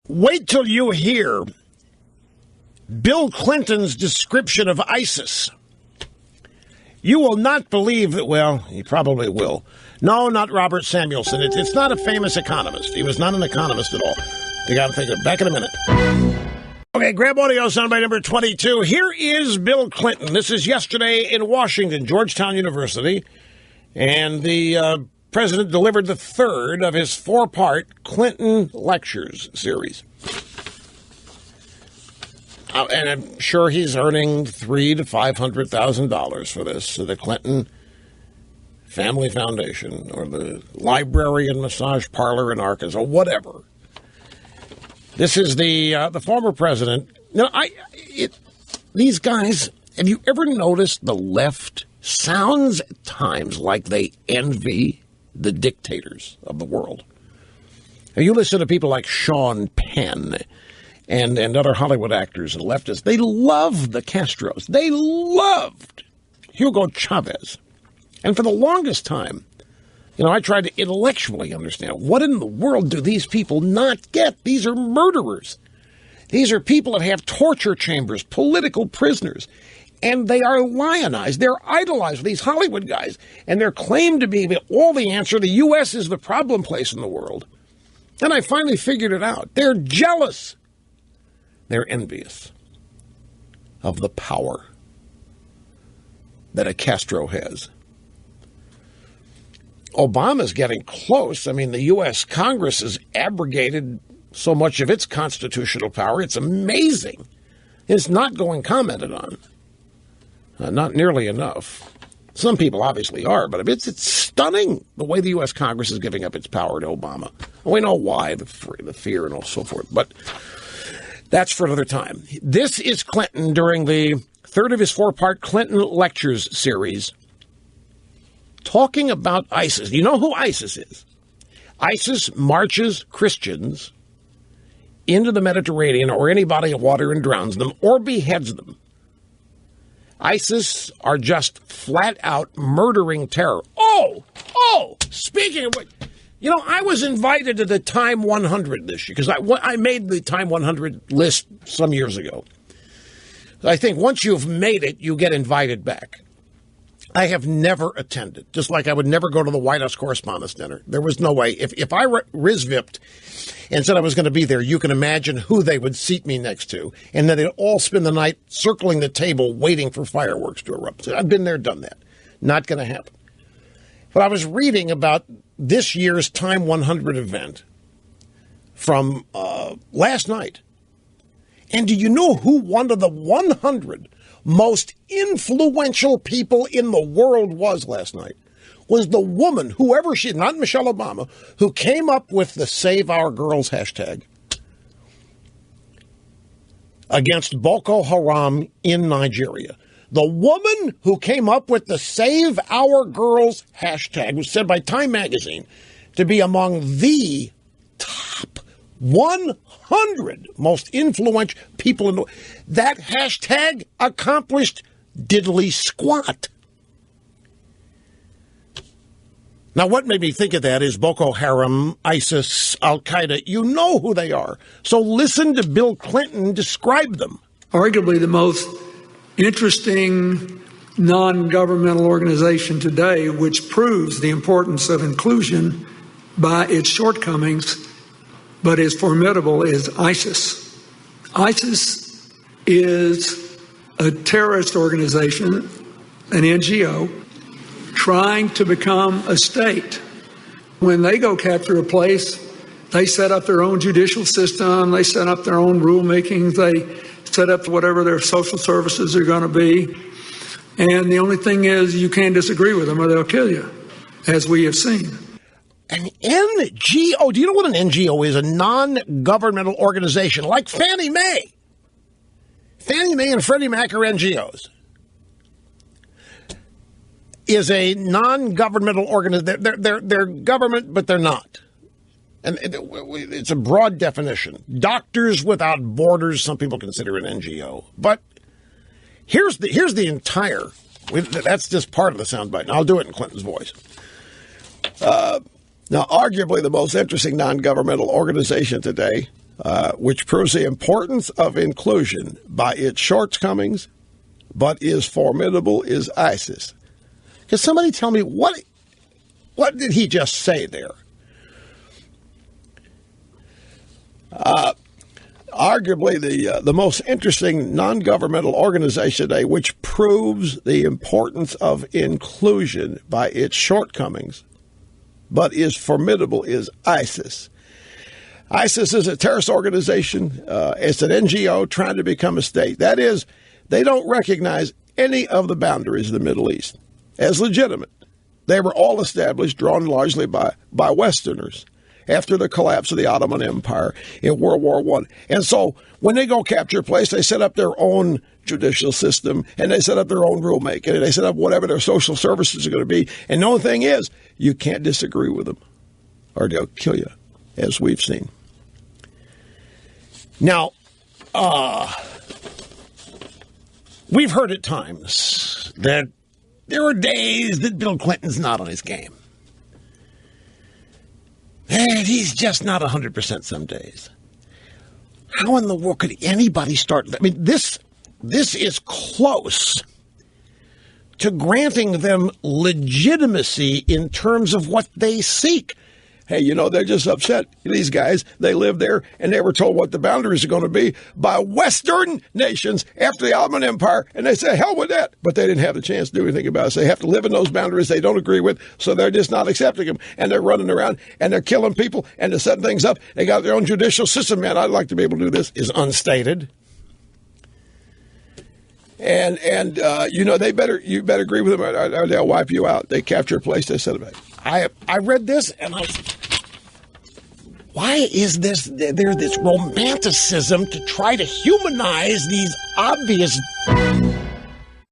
Wait till you hear Bill Clinton's description of ISIS. You will not believe that, well, you probably will. No, not Robert Samuelson. It's not a famous economist. He was not an economist at all. You got to think of it. Back in a minute. Okay, grab audio soundbite number 22. Here is Bill Clinton. This is yesterday in Washington, Georgetown University. And the president delivered the third of his four-part Clinton Lectures series. And I'm sure he's earning $300,000 to $500,000 for this. So the Clinton Family Foundation or the Library and Massage Parlor in Arkansas, whatever. This is the former president. Now, these guys, have you ever noticed the left sounds at times like they envy the dictators of the world? Now, you listen to people like Sean Penn and other Hollywood actors and leftists. They love the Castros. They loved Hugo Chavez. And for the longest time, I tried to intellectually understand what in the world do these people not get? These are murderers. These are people that have torture chambers, political prisoners, and they are lionized. They're idolized, these Hollywood guys, and they're claimed to be all the answer. The U.S. is the problem place in the world. And I finally figured it out. They're jealous. They're envious of the power that a Castro has. Obama's getting close. I mean, the U.S. Congress has abrogated so much of its constitutional power. It's amazing. It's not going commented on. Not nearly enough. Some people obviously are, but it's stunning the way the U.S. Congress is giving up its power to Obama. We know why, the fear and so forth, but that's for another time. This is Clinton during the third of his four-part Clinton Lectures series, talking about ISIS. You know who ISIS is? ISIS marches Christians into the Mediterranean or any body of water and drowns them or beheads them. ISIS are just flat-out murdering terror. Speaking of which, I was invited to the Time 100 this year because I made the Time 100 list some years ago. I think once you've made it, you get invited back. I have never attended, just like I would never go to the White House Correspondents' Dinner. There was no way. If I RISVIP'd and said I was going to be there, you can imagine who they would seat me next to, and then they'd all spend the night circling the table waiting for fireworks to erupt. So I've been there, done that. Not going to happen. But I was reading about this year's Time 100 event from last night. And do you know who one of the 100 most influential people in the world was last night? Was the woman, whoever she, not Michelle Obama, who came up with the Save Our Girls hashtag against Boko Haram in Nigeria. The woman who came up with the Save Our Girls hashtag was said by Time magazine to be among the top 100 most influential people in the world. That hashtag accomplished diddly squat. Now, what made me think of that is Boko Haram, ISIS, Al-Qaeda. You know who they are. So listen to Bill Clinton describe them. Arguably the most interesting non-governmental organization today, which proves the importance of inclusion by its shortcomings, but is formidable, is ISIS. ISIS is a terrorist organization, an NGO, trying to become a state. When they go capture a place, they set up their own judicial system, they set up their own rulemakings, they set up whatever their social services are going to be. And the only thing is you can't disagree with them or they'll kill you, as we have seen. An NGO, do you know what an NGO is? A non-governmental organization like Fannie Mae. Fannie Mae and Freddie Mac are NGOs. Is a non-governmental organization. They're government, but they're not. And it's a broad definition. Doctors Without Borders, some people consider an NGO. But here's the entire, that's just part of the soundbite. And I'll do it in Clinton's voice. Now, arguably the most interesting non-governmental organization today, which proves the importance of inclusion by its shortcomings, but is formidable, is ISIS. Can somebody tell me what did he just say there? Arguably the most interesting non-governmental organization today, which proves the importance of inclusion by its shortcomings, but is formidable, is ISIS. ISIS is a terrorist organization. It's an NGO trying to become a state. That is, they don't recognize any of the boundaries of the Middle East as legitimate. They were all established, drawn largely by Westerners after the collapse of the Ottoman Empire in World War I. And so when they go capture a place, they set up their own judicial system, and they set up their own rulemaking, and they set up whatever their social services are going to be. And the only thing is, you can't disagree with them, or they'll kill you, as we've seen. Now, we've heard at times that there are days that Bill Clinton's not on his game. And he's just not 100% some days. How in the world could anybody start? I mean, this is close to granting them legitimacy in terms of what they seek. Hey, they're just upset. These guys, they live there, and they were told what the boundaries are going to be by Western nations after the Ottoman Empire, and they say, hell with that. But they didn't have the chance to do anything about it. So they have to live in those boundaries they don't agree with, so they're just not accepting them. And they're running around, and they're killing people, and they're setting things up. They got their own judicial system. Man, I'd like to be able to do this. Is unstated. And you better agree with them, or they'll wipe you out. They capture a place, they set it back. I read this, and why is there's this romanticism to try to humanize these obvious